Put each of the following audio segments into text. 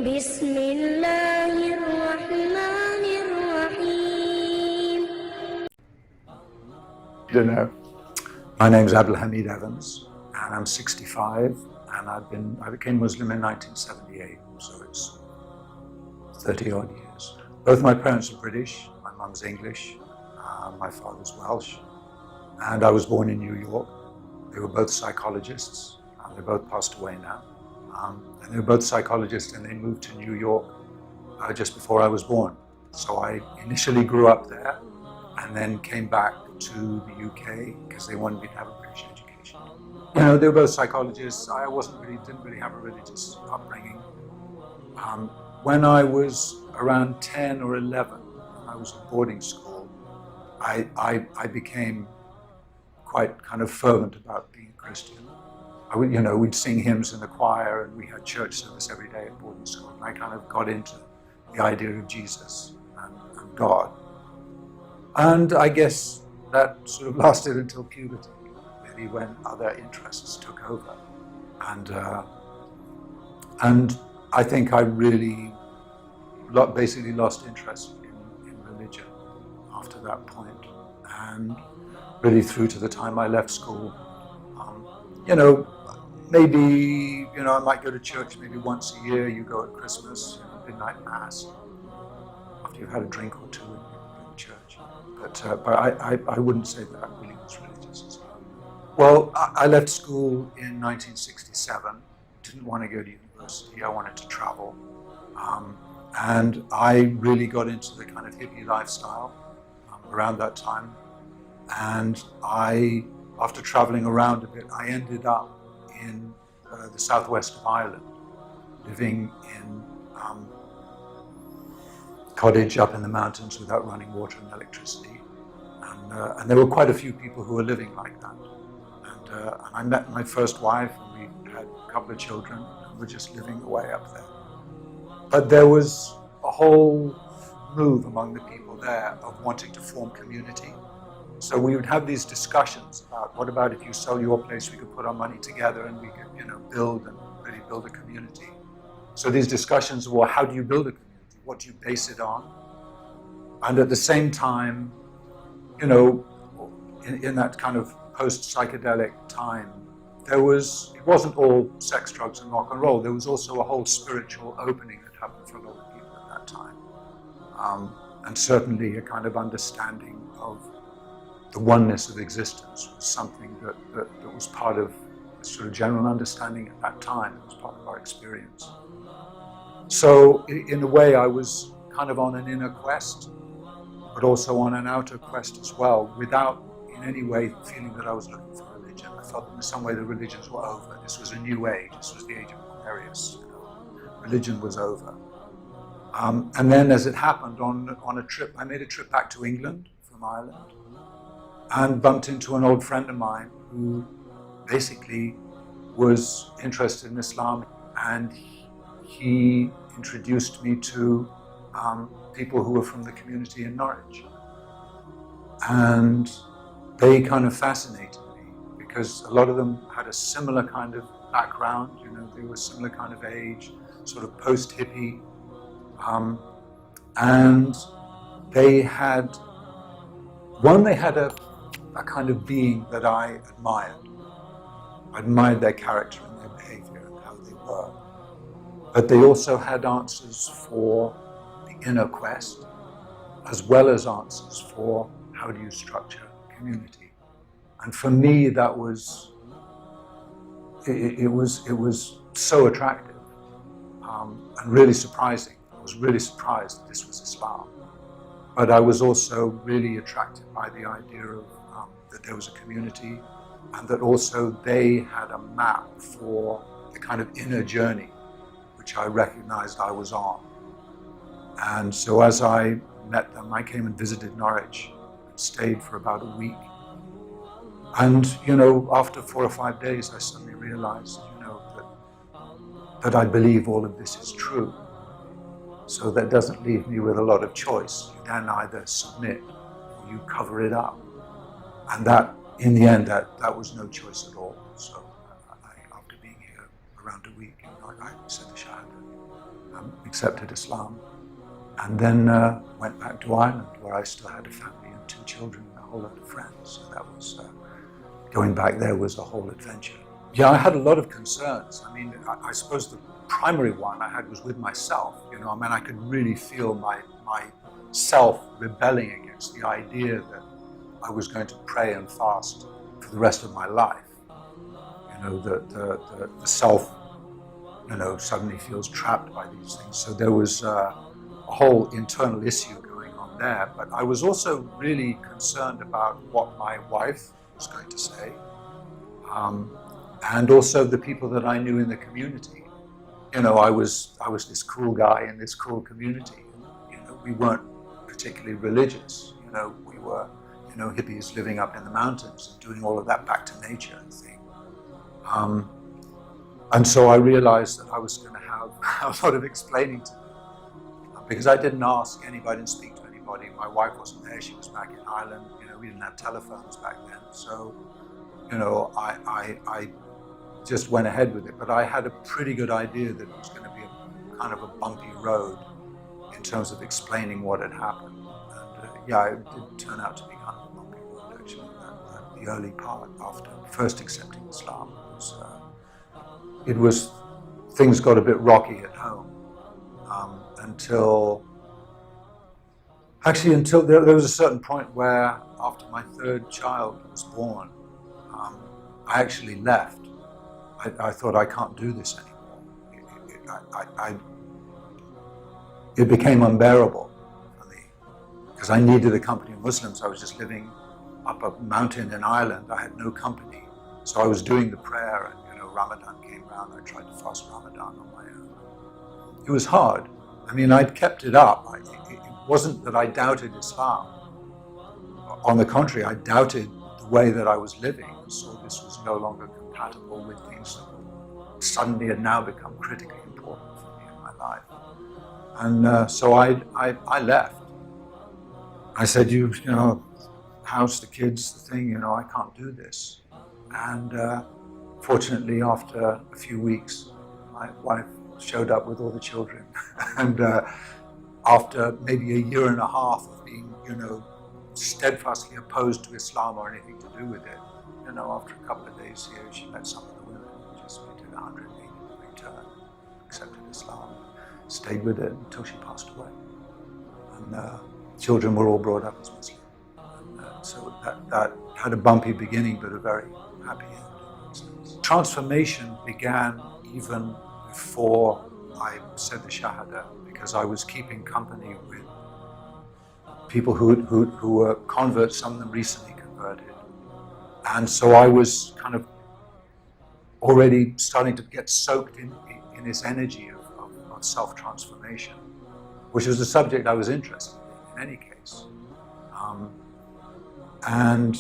Bismillahirrahmanirrahim. I don't know. My name's Abdalhamid Evans, and I'm 65, and I became Muslim in 1978, so it's 30 odd years. Both my parents are British. My mum's English, my father's Welsh, and I was born in New York. They were both psychologists. They both passed away now. And they were both psychologists, and they moved to New York just before I was born. So I initially grew up there, and then came back to the UK because they wanted me to have a British education. You know, they were both psychologists. I didn't really have a religious upbringing. When I was around 10 or 11, when I was at boarding school, I became quite kind of fervent about being a Christian. We'd sing hymns in the choir, and we had church service every day at boarding school. And I kind of got into the idea of Jesus and God. And I guess that sort of lasted until puberty, really, when other interests took over. And I think I really basically lost interest in religion after that point, and really through to the time I left school. Maybe I might go to church maybe once a year. You go at Christmas, midnight mass, after you've had a drink or two in church. But I wouldn't say that I really was religious as well. Well, I left school in 1967. Didn't want to go to university. I wanted to travel. And I really got into the kind of hippie lifestyle around that time. And after traveling around a bit, I ended up in the southwest of Ireland, living in a cottage up in the mountains without running water and electricity. And there were quite a few people who were living like that. And I met my first wife, and we had a couple of children, and we're just living away up there. But there was a whole move among the people there of wanting to form community. So we would have these discussions about, what about if you sell your place, we could put our money together and we could, build a community. So these discussions were, how do you build a community? What do you base it on? And at the same time, in that kind of post-psychedelic time, it wasn't all sex, drugs, and rock and roll. There was also a whole spiritual opening that happened for a lot of people at that time. And certainly a kind of understanding of the oneness of existence was something that was part of a sort of general understanding at that time. It was part of our experience. So in a way, I was kind of on an inner quest, but also on an outer quest as well, without in any way feeling that I was looking for religion. I felt that in some way the religions were over. This was a new age. This was the age of Aquarius. Religion was over. And then, as it happened, on a trip, I made a trip back to England from Ireland, and bumped into an old friend of mine who basically was interested in Islam, and he introduced me to people who were from the community in Norwich. And they kind of fascinated me, because a lot of them had a similar kind of background, they were a similar kind of age, sort of post-hippie. And they had a kind of being that I admired. I admired their character and their behavior and how they were. But they also had answers for the inner quest, as well as answers for how do you structure community. And for me, that was, it was so attractive and really surprising. I was really surprised that this was Islam. But I was also really attracted by the idea of that there was a community, and that also they had a map for the kind of inner journey which I recognized I was on. And so as I met them, I came and visited Norwich, and stayed for about a week. And, after 4 or 5 days, I suddenly realized, that I believe all of this is true. So that doesn't leave me with a lot of choice. You then either submit or you cover it up. And that, in the end, that was no choice at all. So after being here around a week, I said the Shahada. accepted Islam, and then went back to Ireland, where I still had a family and 2 children and a whole lot of friends. So that was, going back there was a whole adventure. Yeah, I had a lot of concerns. I mean, I suppose the primary one I had was with myself. You know, I mean, I could really feel my self rebelling against the idea that I was going to pray and fast for the rest of my life. You know, the self, you know, suddenly feels trapped by these things. So there was a whole internal issue going on there. But I was also really concerned about what my wife was going to say, and also the people that I knew in the community. You know, I was this cool guy in this cool community. You know, we weren't particularly religious. You know, we were, you know, hippies living up in the mountains and doing all of that back to nature thing. And so I realized that I was going to have a lot of explaining to do, because I didn't ask anybody, I didn't speak to anybody. My wife wasn't there; she was back in Ireland. You know, we didn't have telephones back then, so you know, I just went ahead with it. But I had a pretty good idea that it was going to be a kind of a bumpy road in terms of explaining what had happened. And yeah, it did turn out to be kind of a bumpy road, actually. The early part, after first accepting Islam, things got a bit rocky at home, until there was a certain point where, after my 3rd child was born, I actually left. I thought, I can't do this anymore. It became unbearable for me, because I needed the company of Muslims. I was just living up a mountain in Ireland. I had no company. So I was doing the prayer, and you know, Ramadan came around. I tried to fast Ramadan on my own. It was hard. I mean, I'd kept it up. It wasn't that I doubted Islam. On the contrary, I doubted the way that I was living, and saw this was no longer compatible with things that suddenly had now become critically important for me in my life. And so I left. I said, you know, house, the kids, the thing, you know, I can't do this. And fortunately, after a few weeks, my wife showed up with all the children. And after maybe a year and a half of being, you know, steadfastly opposed to Islam or anything to do with it, you know, after a couple of days here, she met some of the women. We did a 180-degree turn, accepted Islam, stayed with it until she passed away. And children were all brought up as Muslim. And so that had a bumpy beginning, but a very happy end. Transformation began even before I said the Shahada, because I was keeping company with people who were converts, some of them recently converted. And so I was kind of already starting to get soaked in this energy of self-transformation, which was a subject I was interested in any case. And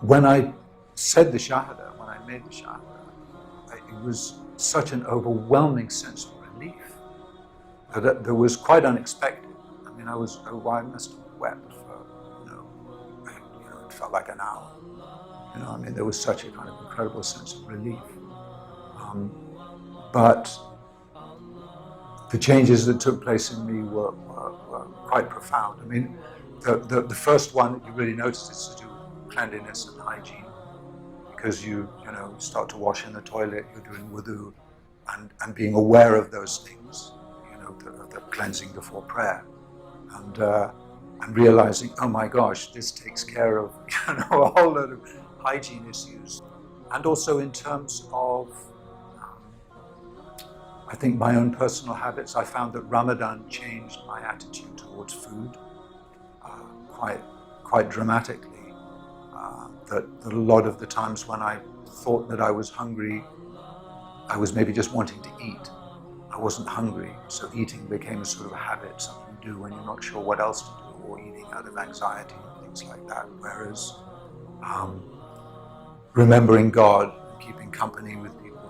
when I said the Shahada, when I made the Shahada, it was such an overwhelming sense of relief that was quite unexpected. I mean, I must have wept for, you know, it felt like an hour. You know, I mean, there was such a kind of incredible sense of relief. But the changes that took place in me were quite profound. I mean, the first one that you really notice is to do with cleanliness and hygiene, because you start to wash in the toilet, you're doing wudu, and being aware of those things, you know, the cleansing before prayer, and realizing, oh my gosh, this takes care of, you know, a whole lot of hygiene issues. And also in terms of, I think, my own personal habits, I found that Ramadan changed my attitude towards food quite dramatically. That a lot of the times when I thought that I was hungry, I was maybe just wanting to eat. I wasn't hungry, so eating became a sort of a habit, something you do when you're not sure what else to do, or eating out of anxiety and things like that. Whereas remembering God, keeping company with people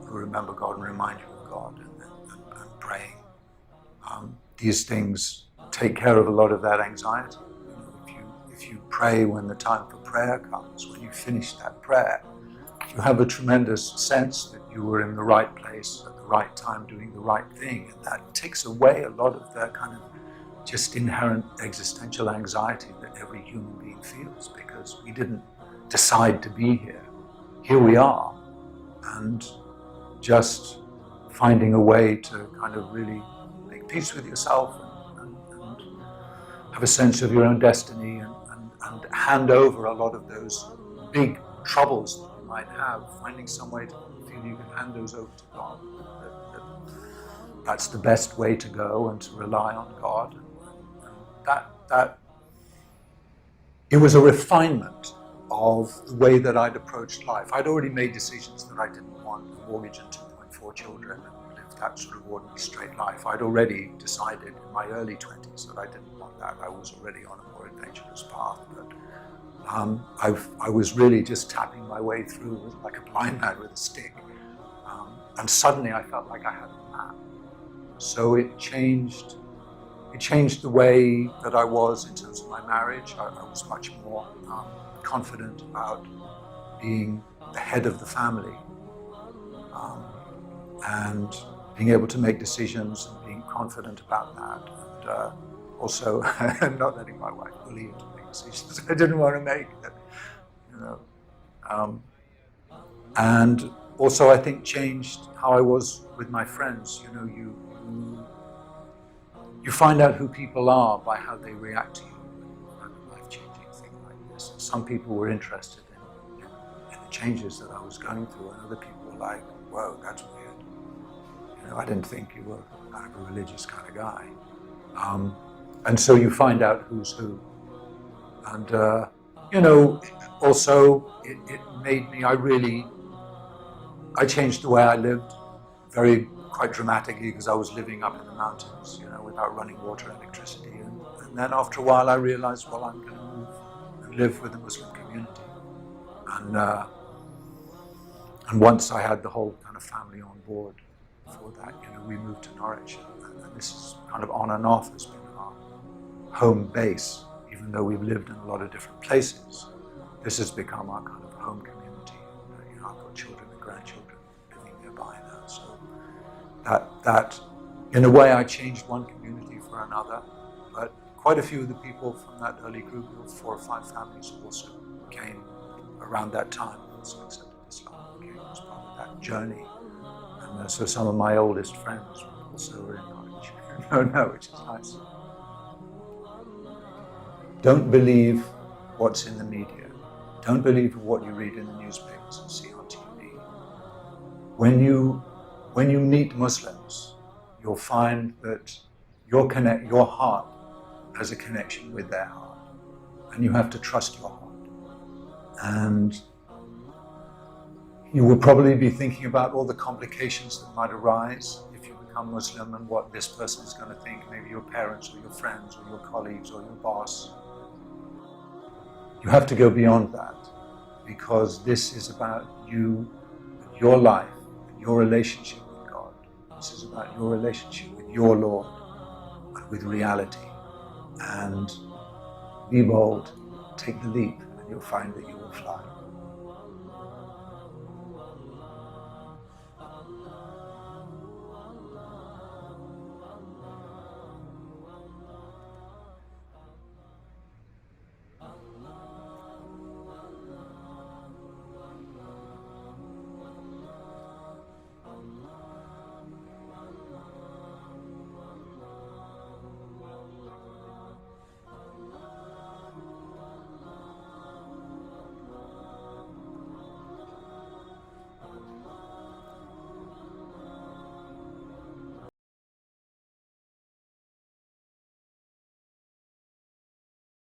who remember God and remind you of God, and praying, these things take care of a lot of that anxiety. If you pray when the time for prayer comes, when you finish that prayer, you have a tremendous sense that you were in the right place at the right time doing the right thing. And that takes away a lot of the kind of just inherent existential anxiety that every human being feels, because we didn't decide to be here. Here we are, and just finding a way to kind of really make peace with yourself and have a sense of your own destiny, and hand over a lot of those big troubles that you might have, finding some way to feel you can hand those over to God. That's the best way to go, and to rely on God. That it was a refinement of the way that I'd approached life. I'd already made decisions that I didn't want a mortgage and 2.4 children and live that sort of ordinary straight life. I'd already decided in my early 20s that I didn't want that. I was already on a more adventurous path, but I was really just tapping my way through like a blind man with a stick. And suddenly I felt like I had a map. So it changed the way that I was in terms of my marriage. I was much more confident about being the head of the family, and being able to make decisions and being confident about that. And also not letting my wife bully me to make decisions I didn't want to make. And also I think changed how I was with my friends. You find out who people are by how they react to you when a life-changing thing like this. Some people were interested in the changes that I was going through, and other people were like, whoa, that's weird. I didn't think you were kind of a religious kind of guy. And so you find out who's who. And, also it made me, I changed the way I lived quite dramatically, because I was living up in the mountains, without running water and electricity. And then after a while I realized, well, I'm going to move and live with the Muslim community. And once I had the whole kind of family on board for that, we moved to Norwich. And this is kind of on and off has been our home base, even though we've lived in a lot of different places. This has become our kind of home community. I've got children and grandchildren living nearby now. So that in a way I changed one community for another, but quite a few of the people from that early group, 4 or 5 families, also came around that time, also accepted Islam, came as part of that journey. And so some of my oldest friends also were in Norwich, which is nice. Don't believe what's in the media. Don't believe what you read in the newspapers and see on TV. When you meet Muslims, you'll find that your heart has a connection with their heart, and you have to trust your heart. And you will probably be thinking about all the complications that might arise if you become Muslim, and what this person is going to think, maybe your parents or your friends or your colleagues or your boss. You have to go beyond that, because this is about you, your life, your relationship with God. This is about your relationship with your Lord and with reality. And be bold, take the leap, and you'll find that you will fly.